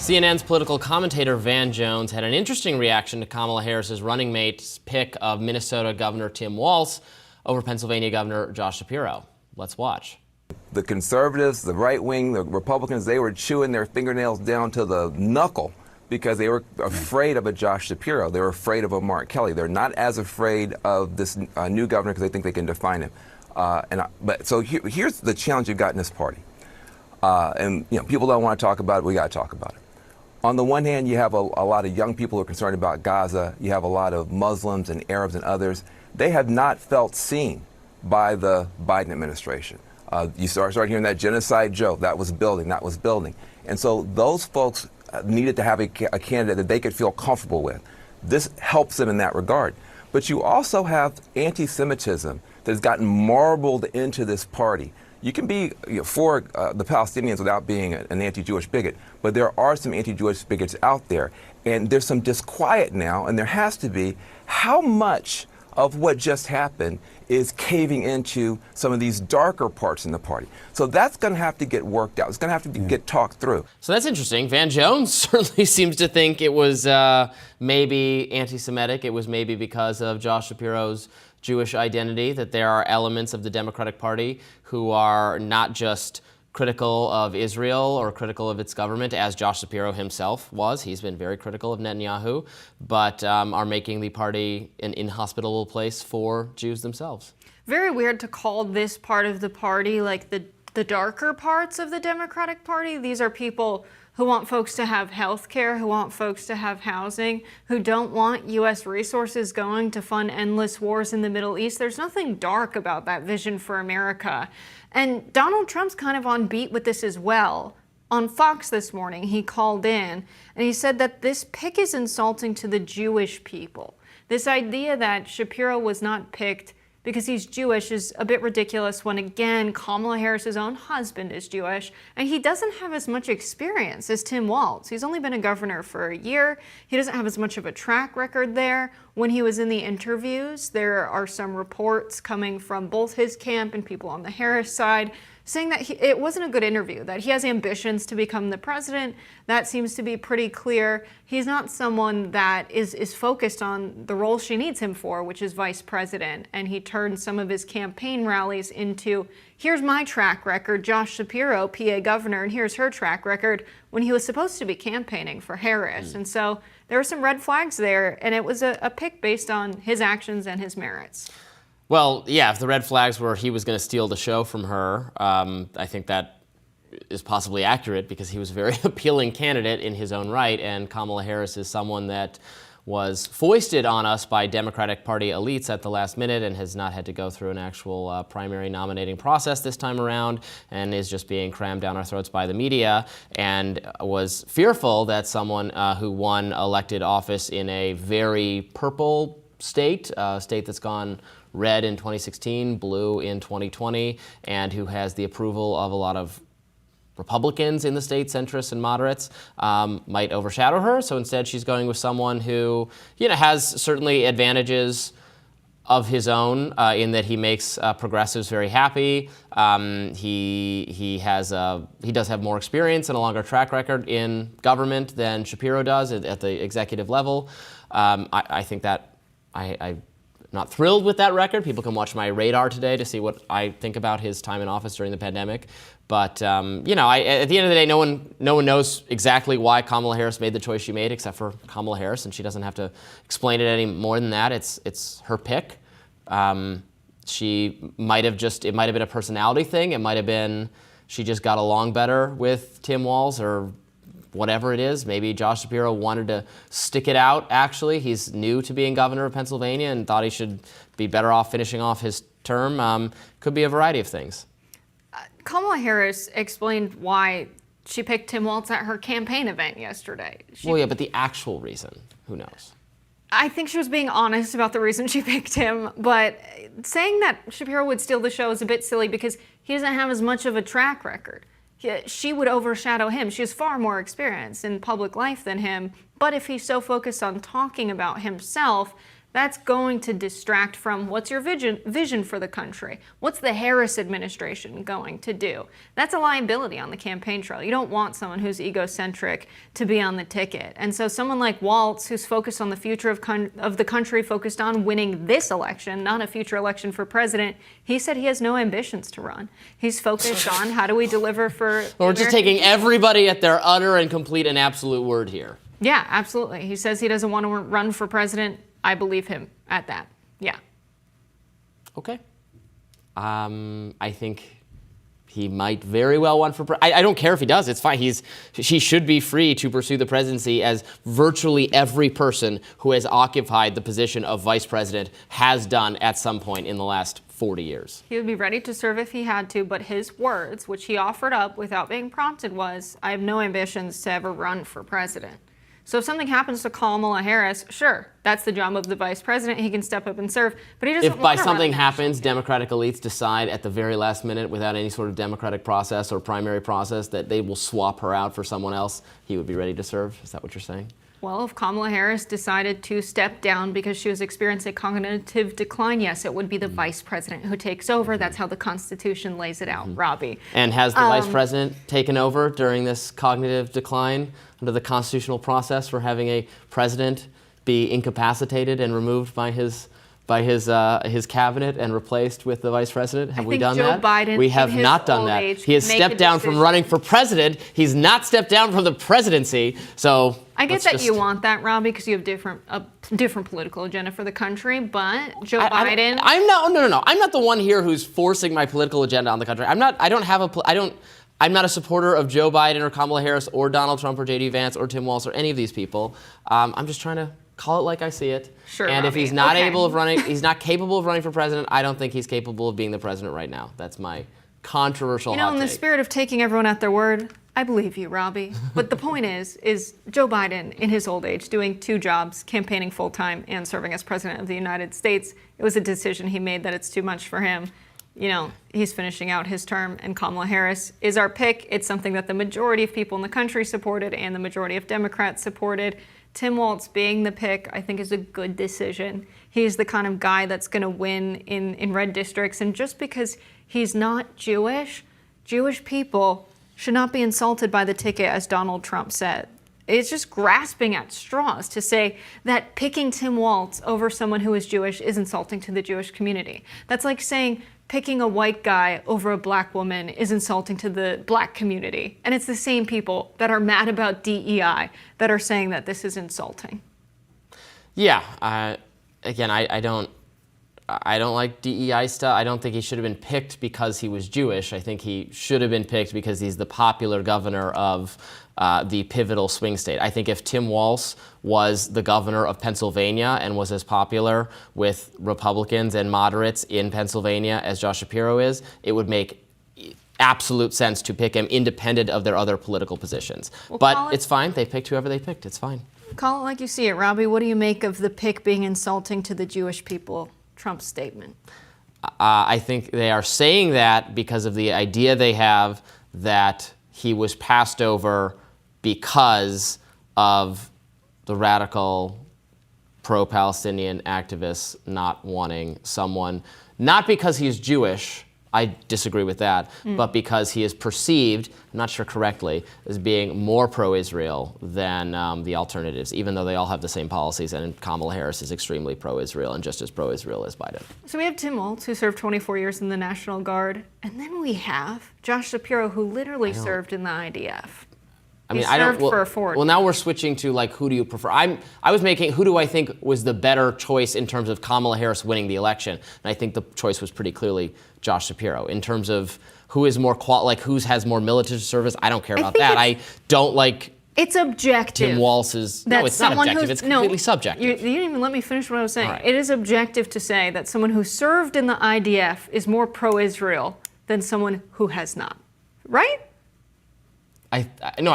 CNN's political commentator Van Jones had an interesting reaction to Kamala Harris's running mate's pick of Minnesota Governor Tim Walz over Pennsylvania Governor Josh Shapiro. Let's watch. The conservatives, the right wing, the Republicans, they were chewing their fingernails down to the knuckle because they were afraid of a Josh Shapiro. They were afraid of a Mark Kelly. They're not as afraid of this new governor because they think they can define him. So here's the challenge you've got in this party. And people don't want to talk about it. We got to talk about it. On the one hand, you have a lot of young people who are concerned about Gaza. You have a lot of Muslims and Arabs and others. They have not felt seen by the Biden administration. You start hearing that genocide joke. That was building. And so those folks needed to have a candidate that they could feel comfortable with. This helps them in that regard. But you also have anti-Semitism that has gotten marbled into this party. You can be for the Palestinians without being an anti-Jewish bigot, but there are some anti-Jewish bigots out there. And there's some disquiet now, and there has to be. How much of what just happened is caving into some of these darker parts in the party? So that's going to have to get worked out. It's going to have to get talked through. So that's interesting. Van Jones certainly seems to think it was maybe anti-Semitic. It was maybe because of Josh Shapiro's Jewish identity, that there are elements of the Democratic Party who are not just critical of Israel or critical of its government, as Josh Shapiro himself was. He's been very critical of Netanyahu, but are making the party an inhospitable place for Jews themselves. Very weird to call this part of the party like the darker parts of the Democratic Party. These are people who want folks to have health care, who want folks to have housing, who don't want U.S. resources going to fund endless wars in the Middle East. There's nothing dark about that vision for America. And Donald Trump's kind of on beat with this as well. On Fox this morning, he called in and he said that this pick is insulting to the Jewish people. This idea that Shapiro was not picked because he's Jewish is a bit ridiculous when, again, Kamala Harris's own husband is Jewish, and he doesn't have as much experience as Tim Walz. He's only been a governor for a year. He doesn't have as much of a track record there. When he was in the interviews, there are some reports coming from both his camp and people on the Harris side saying that it wasn't a good interview, that he has ambitions to become the president. That seems to be pretty clear. He's not someone that is focused on the role she needs him for, which is vice president. And he turned some of his campaign rallies into, here's my track record, Josh Shapiro, PA governor, and here's her track record, when he was supposed to be campaigning for Harris. And so there were some red flags there, and it was a pick based on his actions and his merits. Well, yeah, if the red flags were he was going to steal the show from her, I think that is possibly accurate because he was a very appealing candidate in his own right, and Kamala Harris is someone that was foisted on us by Democratic Party elites at the last minute and has not had to go through an actual primary nominating process this time around and is just being crammed down our throats by the media, and was fearful that someone who won elected office in a very purple state, a state that's gone red in 2016, blue in 2020, and who has the approval of a lot of Republicans in the state, centrists and moderates, might overshadow her. So instead, she's going with someone who, has certainly advantages of his own in that he makes progressives very happy. He does have more experience and a longer track record in government than Shapiro does at the executive level. I think that I'm not thrilled with that record. People can watch my radar today to see what I think about his time in office during the pandemic. But at the end of the day, no one knows exactly why Kamala Harris made the choice she made, except for Kamala Harris, and she doesn't have to explain it any more than that. It's her pick. It might have been a personality thing. It might have been she just got along better with Tim Walz or whatever it is. Maybe Josh Shapiro wanted to stick it out, actually. He's new to being governor of Pennsylvania and thought he should be better off finishing off his term. Could be a variety of things. Kamala Harris explained why she picked Tim Walz at her campaign event yesterday. Well, yeah, but the actual reason, who knows? I think she was being honest about the reason she picked him, but saying that Shapiro would steal the show is a bit silly because he doesn't have as much of a track record. She would overshadow him. She has far more experience in public life than him, but if he's so focused on talking about himself, That's going to distract from what's your vision for the country. What's the Harris administration going to do? That's a liability on the campaign trail. You don't want someone who's egocentric to be on the ticket. And so someone like Walz, who's focused on the future of the country, focused on winning this election, not a future election for president, he said he has no ambitions to run. He's focused on how do we deliver for We're just taking everybody at their utter and complete and absolute word here. Yeah, absolutely. He says he doesn't want to run for president. I believe him at that. Yeah. Okay. I think he might very well run for president. I don't care if he does. It's fine. She should be free to pursue the presidency, as virtually every person who has occupied the position of vice president has done at some point in the last 40 years. He would be ready to serve if he had to, but his words, which he offered up without being prompted, was, I have no ambitions to ever run for president. So if something happens to Kamala Harris, sure, that's the job of the vice president. He can step up and serve, but he doesn't want to run. If by something happens, Democratic elites decide at the very last minute, without any sort of democratic process or primary process, that they will swap her out for someone else, he would be ready to serve? Is that what you're saying? Well, if Kamala Harris decided to step down because she was experiencing cognitive decline, yes, it would be the vice president who takes over. That's how the Constitution lays it out, Robbie. And has the vice president taken over during this cognitive decline under the constitutional process for having a president be incapacitated and removed by his cabinet and replaced with the vice president? Have we done that? Biden, we have not done that. He has stepped down from running for president. He's not stepped down from the presidency. So I get that you want that, Robbie, because you have different political agenda for the country. But Joe Biden, No. I'm not the one here who's forcing my political agenda on the country. I'm not a supporter of Joe Biden or Kamala Harris or Donald Trump or J.D. Vance or Tim Walz or any of these people. I'm just trying to call it like I see it. Sure, and Robbie. if he's not he's not capable of running for president, I don't think he's capable of being the president right now. That's my controversial hot in the take. spirit of taking everyone at their word, I believe you, Robbie. But the point is Joe Biden, in his old age, doing two jobs, campaigning full-time and serving as president of the United States, it was a decision he made that it's too much for him. He's finishing out his term, and Kamala Harris is our pick. It's something that the majority of people in the country supported and the majority of Democrats supported. Tim Walz being the pick, I think, is a good decision. He's the kind of guy that's going to win in red districts. And just because he's not Jewish people should not be insulted by the ticket, as Donald Trump said. It's just grasping at straws to say that picking Tim Walz over someone who is Jewish is insulting to the Jewish community. That's like saying picking a white guy over a black woman is insulting to the black community. And it's the same people that are mad about DEI that are saying that this is insulting. Yeah. Again, I don't like DEI stuff. I don't think he should have been picked because he was Jewish. I think he should have been picked because he's the popular governor of the pivotal swing state. I think if Tim Walz was the governor of Pennsylvania and was as popular with Republicans and moderates in Pennsylvania as Josh Shapiro is, it would make absolute sense to pick him independent of their other political positions. But it's fine. They picked whoever they picked. It's fine. Call it like you see it, Robbie. What do you make of the pick being insulting to the Jewish people, Trump's statement? I think they are saying that because of the idea they have that he was passed over because of the radical pro-Palestinian activists not wanting someone, not because he's Jewish, I disagree with that, but because he is perceived, I'm not sure correctly, as being more pro-Israel than the alternatives, even though they all have the same policies, and Kamala Harris is extremely pro-Israel and just as pro-Israel as Biden. So we have Tim Walz, who served 24 years in the National Guard, and then we have Josh Shapiro, who literally served in the IDF. Well, now we're switching to like, who do you prefer? I was making, who do I think was the better choice in terms of Kamala Harris winning the election? And I think the choice was pretty clearly Josh Shapiro. In terms of who is more who has more military service, I don't care about that. I don't like. It's objective. Tim Walz's. No, it's not objective. It's completely subjective. You didn't even let me finish what I was saying. Right. It is objective to say that someone who served in the IDF is more pro-Israel than someone who has not. Right? I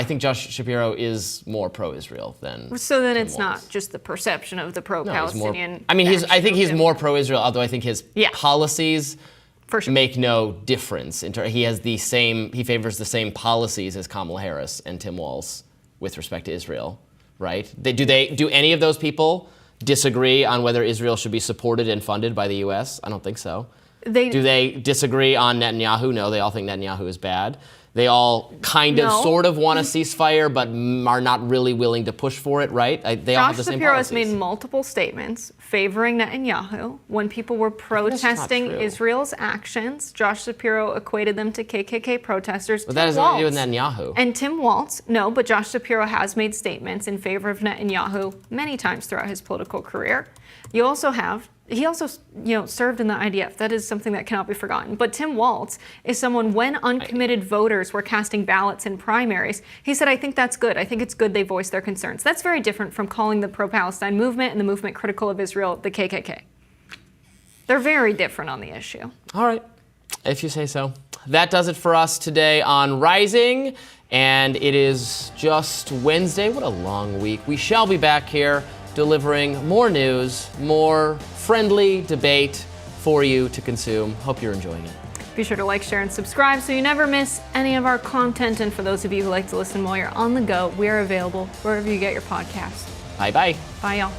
think Josh Shapiro is more pro-Israel than. So then Tim it's Walz. not just the perception of the pro-Palestinian. I think he's more pro-Israel, although I think his policies for sure make no difference. He favors the same policies as Kamala Harris and Tim Walz with respect to Israel, right? Do any of those people disagree on whether Israel should be supported and funded by the U.S.? I don't think so. Do they disagree on Netanyahu? No, they all think Netanyahu is bad. They all kind of, sort of want a ceasefire, but are not really willing to push for it, right? They all have the same Shapiro policies. has made multiple statements favoring Netanyahu when people were protesting Israel's actions. Josh Shapiro equated them to KKK protesters. But that has nothing to do with Netanyahu. And Tim Walz, no, but Josh Shapiro has made statements in favor of Netanyahu many times throughout his political career. He also, served in the IDF. That is something that cannot be forgotten. But Tim Walz is someone, when uncommitted voters were casting ballots in primaries, he said, I think that's good. I think it's good they voiced their concerns. That's very different from calling the pro-Palestine movement and the movement critical of Israel the KKK. They're very different on the issue. All right, if you say so. That does it for us today on Rising, and it is just Wednesday. What a long week. We shall be back here delivering more news, more friendly debate for you to consume. Hope you're enjoying it. Be sure to like, share, and subscribe so you never miss any of our content. And for those of you who like to listen while you're on the go, we are available wherever you get your podcasts. Bye-bye. Bye, y'all.